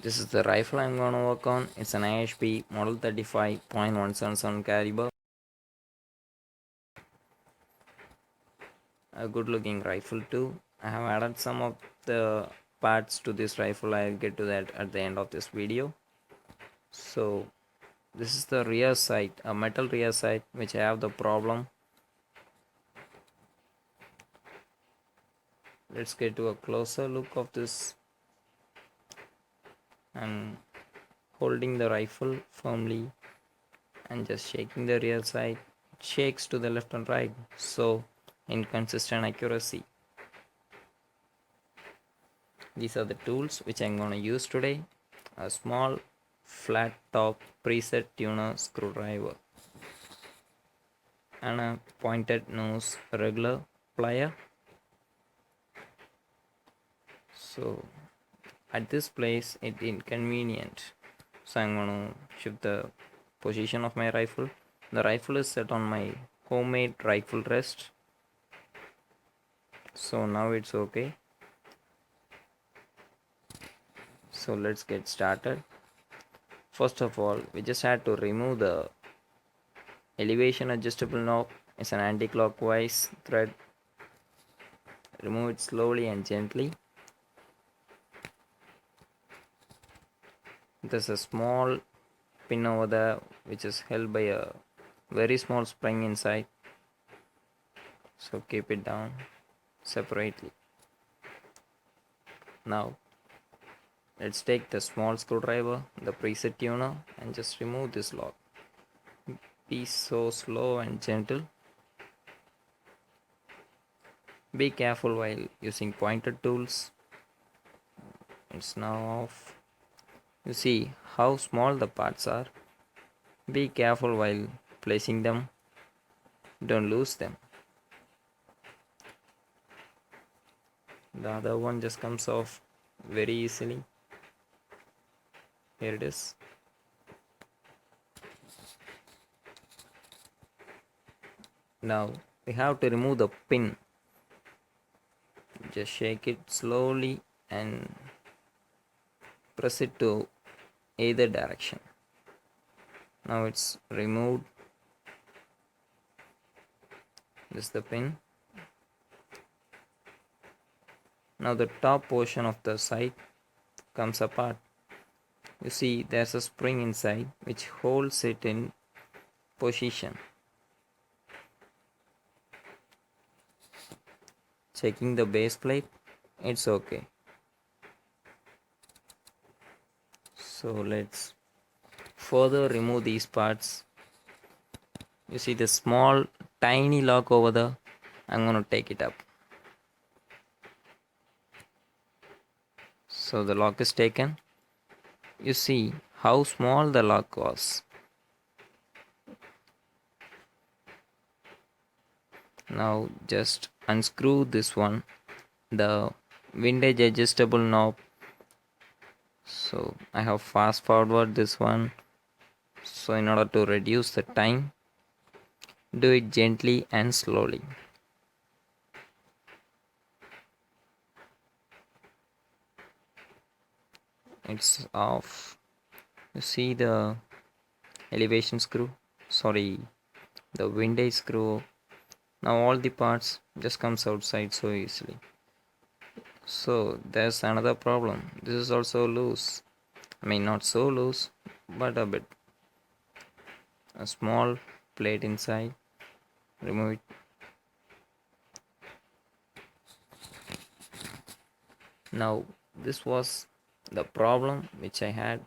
This is the rifle I'm going to work on. It's an IHP model 35.177 caliber. A good looking rifle too. I have added some of the parts to this rifle. I'll get to that at the end of this video. So this is the rear sight, a metal rear sight, which I have the problem. Let's get to a closer look of this. I'm holding the rifle firmly and just shaking the rear sight. It shakes to the left and right, so inconsistent accuracy. These are the tools which I'm going to use today. A small flat top preset tuner screwdriver and a pointed nose regular plier. So at this place it's inconvenient, so I'm going to shift the position of my rifle. The rifle is set on my homemade rifle rest, so now it's okay. So let's get started. First of all, we just had to remove the elevation adjustable knob. It's an anti-clockwise thread. Remove it slowly and gently. There's a small pin over there which is held by a very small spring inside, so keep it down separately. Now let's take the small screwdriver, the preset tuner, and just remove this lock. Be so slow and gentle. Be careful while using pointed tools. It's now off. You see how small the parts are. Be careful while placing them. Don't lose them. The other one just comes off very easily. Here it is. Now we have to remove the pin. Just shake it slowly and press it to either direction. Now it's removed. This is the pin. Now the top portion of the sight comes apart. You see there's a spring inside which holds it in position. Checking the base plate, it's okay. So let's further remove these parts. You see the small tiny lock over there. I'm going to take it up. So the lock is taken. You see how small the lock was. Now just unscrew this one, the windage adjustable knob. So I have fast forward this one. So in order to reduce the time, do it gently and slowly. It's off. You see the elevation screw, the windage screw. Now all the parts just comes outside so easily. So there's another problem. This is also loose. I mean, not so loose, but a bit. A small plate inside. Remove it. Now this was the problem which I had.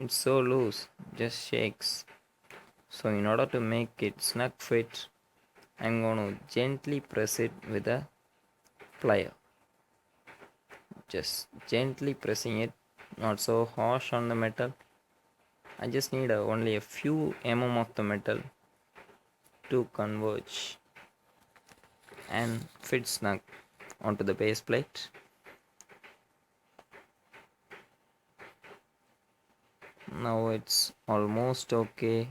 It's so loose, just shakes. So in order to make it snug fit, I'm going to gently press it with a plier. Just gently pressing it, not so harsh on the metal. I just need only a few of the metal to converge and fit snug onto the base plate. Now it's almost okay.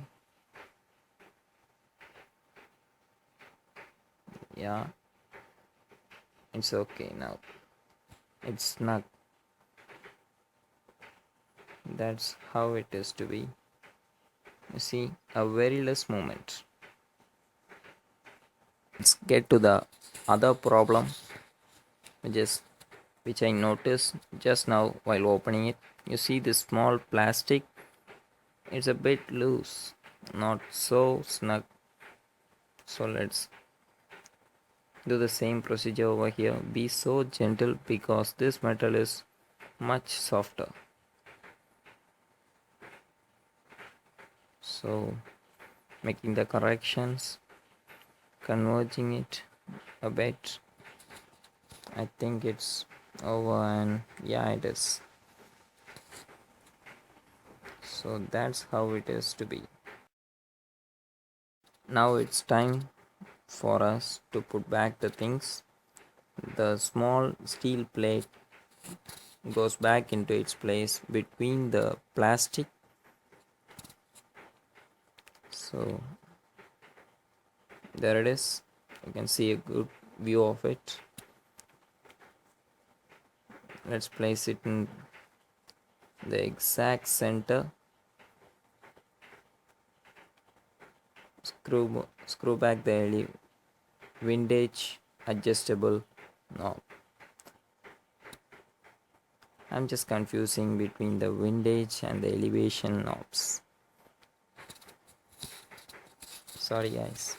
Yeah, it's okay now. It's snug. That's how it is to be. You see, a very less movement. Let's get to the other problem, which is which I noticed just now while opening it. You see this small plastic, it's a bit loose, not so snug. So let's do the same procedure over here. Be so gentle because this metal is much softer. So making the corrections, converging it a bit. I think it's over, and yeah, it is. So that's how it is to be. Now it's time for us to put back the things. The small steel plate goes back into its place between the plastic. So there it is. You can see a good view of it. Let's place it in the exact center. Screw back the windage adjustable knob. I'm just confusing between the windage and the elevation knobs. Sorry guys.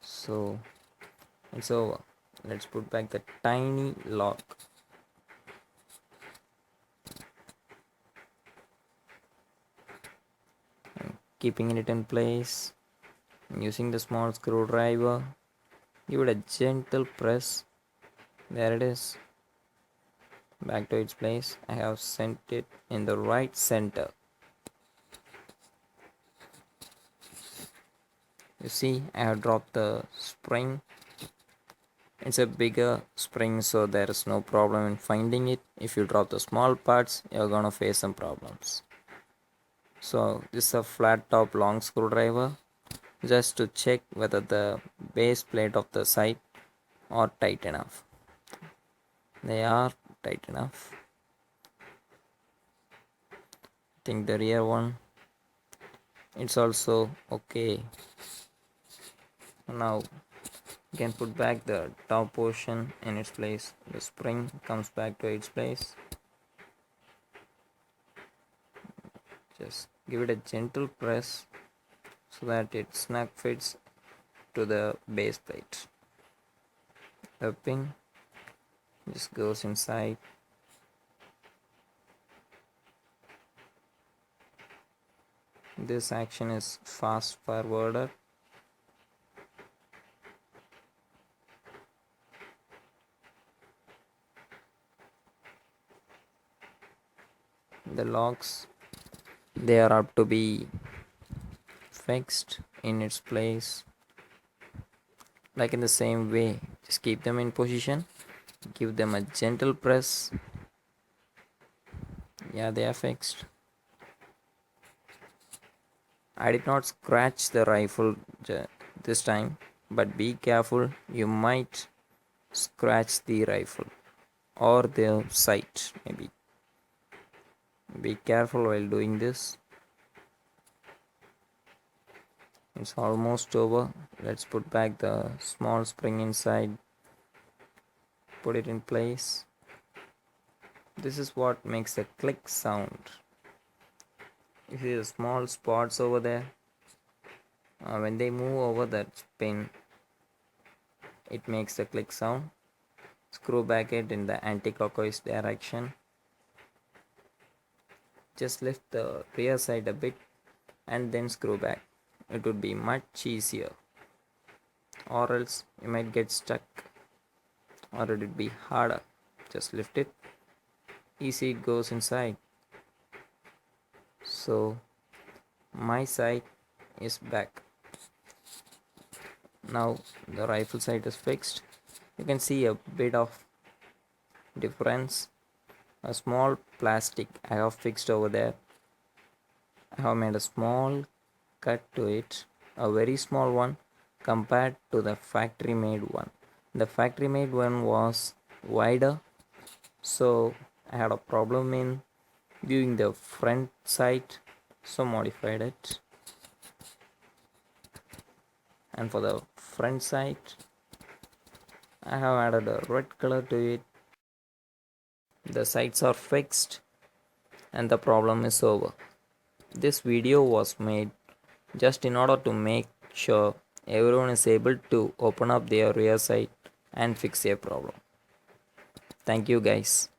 So it's over. Let's put back the tiny lock. Keeping it in place using the small screwdriver. Give it a gentle press. There it is. Back to its place. I have sent it in the right center. You see, I have dropped the spring. It's a bigger spring, so there is no problem in finding it. If you drop the small parts, you're gonna face some problems. So this is a flat top long screwdriver, just to check whether the base plate of the side are tight enough. They are tight enough. I think the rear one, it's also okay. Now you can put back the top portion in its place. The spring comes back to its place. Just give it a gentle press so that it snug fits to the base plate. The pin just goes inside. This action is fast forwarded. The locks, they are up to be fixed in its place, like in the same way. Just keep them in position, give them a gentle press. Yeah, they are fixed. I did not scratch the rifle this time, but be careful, you might scratch the rifle or the sight. Maybe be careful while doing this. It's almost over. Let's put back the small spring inside, put it in place. This is what makes the click sound. You see the small spots over there, when they move over that pin, it makes the click sound. Screw back it in the anti-clockwise direction. Just lift the rear side a bit and then screw back. It would be much easier, or else you might get stuck, or it would be harder. Just lift it, easy, it goes inside. So my side is back. Now the rifle side is fixed. You can see a bit of difference. A small plastic I have fixed over there. I have made a small cut to it, a very small one compared to the factory made one. The factory made one was wider, so I had a problem in viewing the front sight, so modified it. And for the front sight, I have added a red color to it. The sights are fixed and the problem is over. This video was made just in order to make sure everyone is able to open up their rear sight and fix their problem. Thank you guys.